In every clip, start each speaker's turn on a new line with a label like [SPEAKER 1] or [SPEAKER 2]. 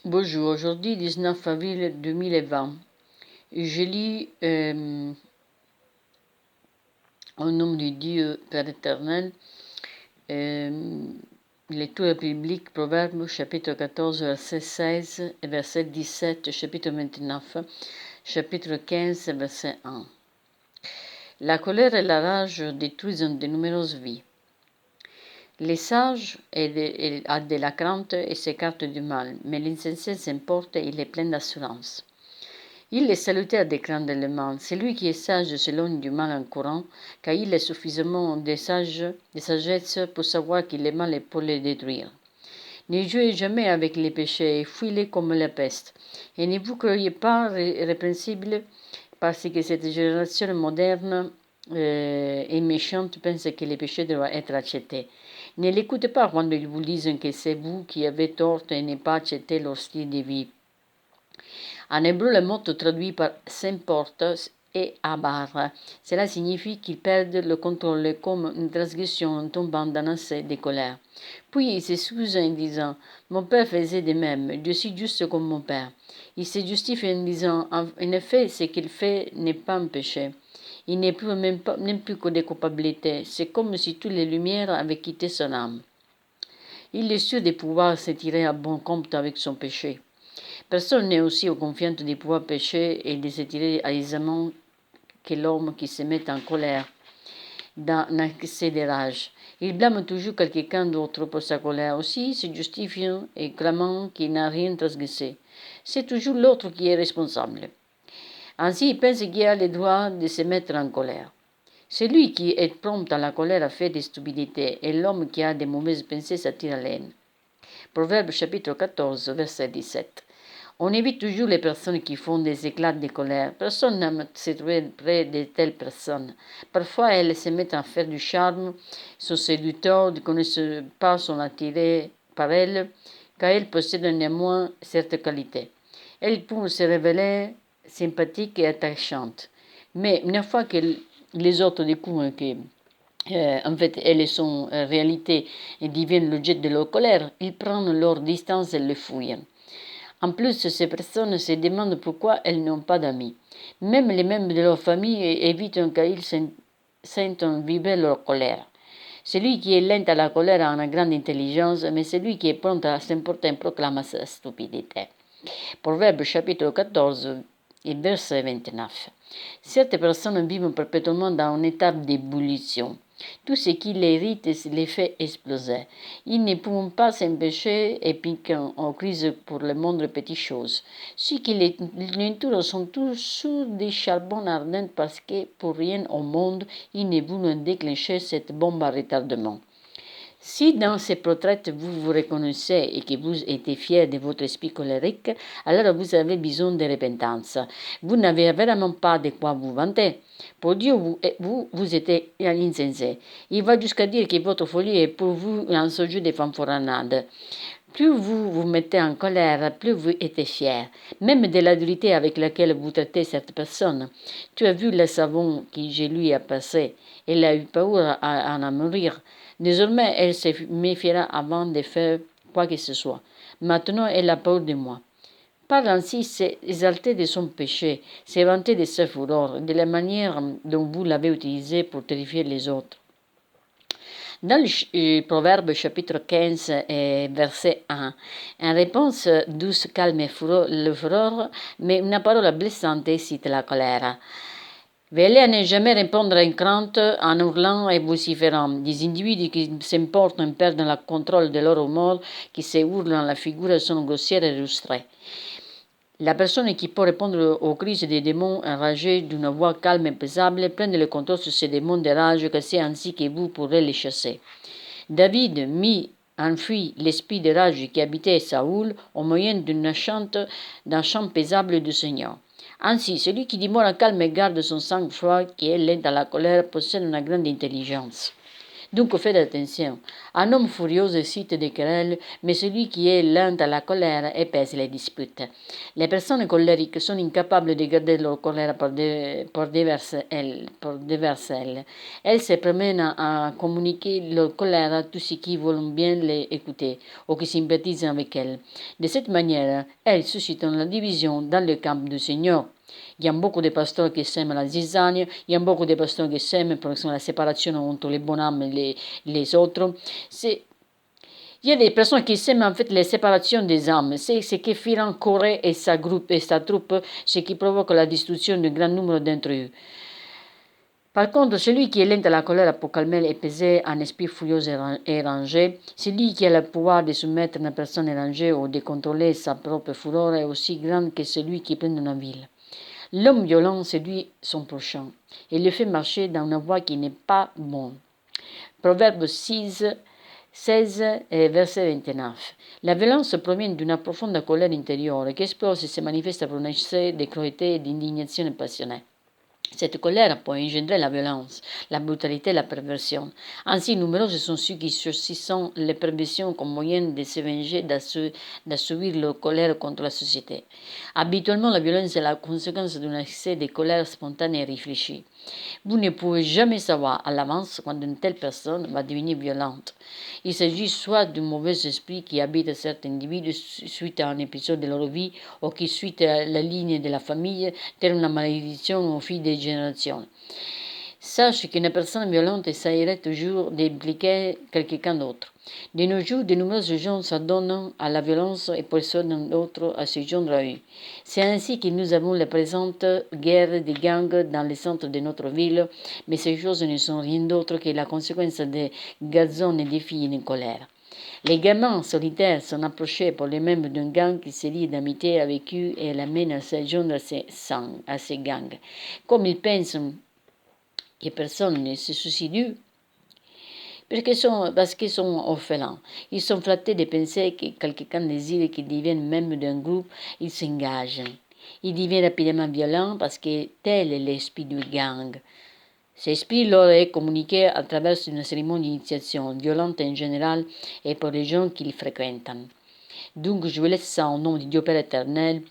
[SPEAKER 1] Bonjour, aujourd'hui 19 avril 2020. Je lis au nom de Dieu Père éternel, lecture biblique, Proverbes chapitre 14, verset 16 et verset 17, chapitre 29, chapitre 15, verset 1. La colère et la rage détruisent de nombreuses vies. Les sages ont de la crainte et s'écartent du mal, mais l'insensé s'emporte et il est plein d'assurance. Il est salutaire de craindre le mal. C'est lui qui est sage s'éloigne du mal en courant, car il a suffisamment de sagesse pour savoir qu'il est mal et pour le détruire. Ne jouez jamais avec les péchés et fuyez-les comme la peste. Et ne vous croyez pas répréhensible parce que cette génération moderne et méchante pense que les péchés doivent être achetés. Ne l'écoutez pas quand ils vous disent que c'est vous qui avez tort et ne pas acheter leur style de vie. En hébreu, le mot traduit par s'importe est abar. Cela signifie qu'ils perdent le contrôle comme une transgression en tombant dans un excès de colère. Puis il s'excuse en disant mon père faisait de même, je suis juste comme mon père. Il se justifie en disant en effet, ce qu'il fait n'est pas un péché. Il n'est plus que de culpabilité. C'est comme si toutes les lumières avaient quitté son âme. Il est sûr de pouvoir se tirer à bon compte avec son péché. Personne n'est aussi confiant de pouvoir pécher et de se tirer aisément que l'homme qui se met en colère dans un excès de rage. Il blâme toujours quelqu'un d'autre pour sa colère aussi, se justifiant et clamant qu'il n'a rien transgressé. C'est toujours l'autre qui est responsable. Ainsi, il pense qu'il a le droit de se mettre en colère. Celui qui est prompt à la colère a fait des stupidités, et l'homme qui a de mauvaises pensées s'attire à l'aine. Proverbe chapitre 14, verset 17. On évite toujours les personnes qui font des éclats de colère. Personne n'aime se trouver près de telles personnes. Parfois, elles se mettent à faire du charme, sont séducteurs, ne connaissent pas, sont attirés par elles, car elles possèdent néanmoins certaines qualités. Elles peuvent se révéler sympathiques et attachantes. Mais une fois que les autres découvrent que en fait, elles sont en réalité et deviennent l'objet de leur colère, ils prennent leur distance et les fouillent. En plus, ces personnes se demandent pourquoi elles n'ont pas d'amis. Même les membres de leur famille évitent car ils sentent vibrer leur colère. Celui qui est lent à la colère a une grande intelligence, mais celui qui est prompt à s'emporter proclame sa stupidité. Proverbe chapitre 14 et verset 29. Certaines personnes vivent perpétuellement dans un état d'ébullition. Tout ce qui les irrite les fait exploser. Ils ne peuvent pas s'empêcher et piquent en crise pour le moindre petite chose. Ceux qui les entourent sont tous sous des charbons ardents parce que pour rien au monde ils ne voulaient déclencher cette bombe à retardement. Si dans ces portraits vous vous reconnaissez et que vous êtes fier de votre esprit colérique, alors vous avez besoin de repentance. Vous n'avez vraiment pas de quoi vous vanter. Pour Dieu, vous êtes insensé. Il va jusqu'à dire que votre folie est pour vous un sujet de fanfaronnade. Plus vous vous mettez en colère, plus vous êtes fier, même de la dureté avec laquelle vous traitez cette personne. Tu as vu le savon que je lui ai passé. Elle a eu peur à en mourir. Désormais, elle se méfiera avant de faire quoi que ce soit. Maintenant, elle a peur de moi. Parle ainsi, c'est exalter de son péché, c'est vanter de sa fureur, de la manière dont vous l'avez utilisé pour terrifier les autres. Dans le Proverbe chapitre 15, verset 1, en réponse douce, calme le fureur, mais une parole blessante excite la colère. Veillez à ne jamais répondre à une crainte en hurlant et vociférant. Des individus qui s'emportent en perdant le contrôle de leur humeur, qui se hurlent dans la figure, sont grossières et illustrées. La personne qui peut répondre aux crises des démons enragés d'une voix calme et paisible prenne le contrôle sur ces démons de rage, que c'est ainsi que vous pourrez les chasser. David mit en fuite l'esprit de rage qui habitait Saoul au moyen d'un chant paisible du Seigneur. Ainsi, celui qui demeure calme et garde son sang-froid, qui est lent à la colère, possède une grande intelligence. Donc faites attention. Un homme furieux excite des querelles, mais celui qui est lent à la colère épaisse les disputes. Les personnes colériques sont incapables de garder leur colère pour diverses elles. Elles se promènent à communiquer leur colère à tous ceux qui veulent bien les écouter ou qui sympathisent avec elles. De cette manière, elles suscitent la division dans le camp du Seigneur. Il y a beaucoup de pasteurs qui sèment la zizagne, il y a beaucoup de pasteurs qui sèment par exemple la séparation entre les bonhommes et les autres. Il y a des personnes qui sèment en fait les séparations des âmes. C'est ce qui fait Corée et sa troupe, ce qui provoque la destruction d'un grand nombre d'entre eux. Par contre, celui qui est lent à la colère pour calmer et peser un esprit furieux et rangé, celui qui a le pouvoir de soumettre une personne rangée ou de contrôler sa propre fureur est aussi grand que celui qui prend une ville. L'homme violent séduit son prochain et le fait marcher dans une voie qui n'est pas bonne. Proverbe 16, verset 29. La violence provient d'une profonde colère intérieure qui explose et se manifeste par un excès de cruauté et d'indignation passionnée. Cette colère peut engendrer la violence, la brutalité et la perversion. Ainsi, numereux sont ceux qui choisissent les perversions comme moyen de se venger, d'assouvir leur colère contre la société. Habituellement, la violence est la conséquence d'un excès de colère spontanée et réfléchie. Vous ne pouvez jamais savoir à l'avance quand une telle personne va devenir violente. Il s'agit soit d'un mauvais esprit qui habite certains individus suite à un épisode de leur vie ou qui suite à la ligne de la famille, telle une malédiction au fil des générations. Sache qu'une personne violente essaierait toujours d'impliquer quelqu'un d'autre. De nos jours, de nombreux gens s'adonnent à la violence et persuadent d'autres à se joindre à eux. C'est ainsi que nous avons la présente guerre des gangs dans le centre de notre ville, mais ces choses ne sont rien d'autre que la conséquence des garçons et des filles en colère. Les gamins solitaires sont approchés par les membres d'un gang qui se lie d'amitié avec eux et l'amènent à se joindre à ces gangs. Comme ils pensent que personne ne se soucie d'eux, parce qu'ils sont orphelins. Ils sont flattés de penser que quelqu'un désire qu'ils deviennent membres d'un groupe, ils s'engagent. Ils deviennent rapidement violents parce que tel est l'esprit du gang. Cet esprit leur est communiqué à travers une cérémonie d'initiation, violente en général et pour les gens qu'ils fréquentent. Donc je vous laisse ça au nom du Dieu Père éternel.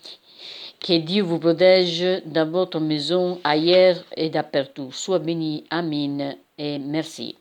[SPEAKER 1] Que Dieu vous protège dans votre maison, ailleurs et d'apertout. Sois béni. Amen et merci.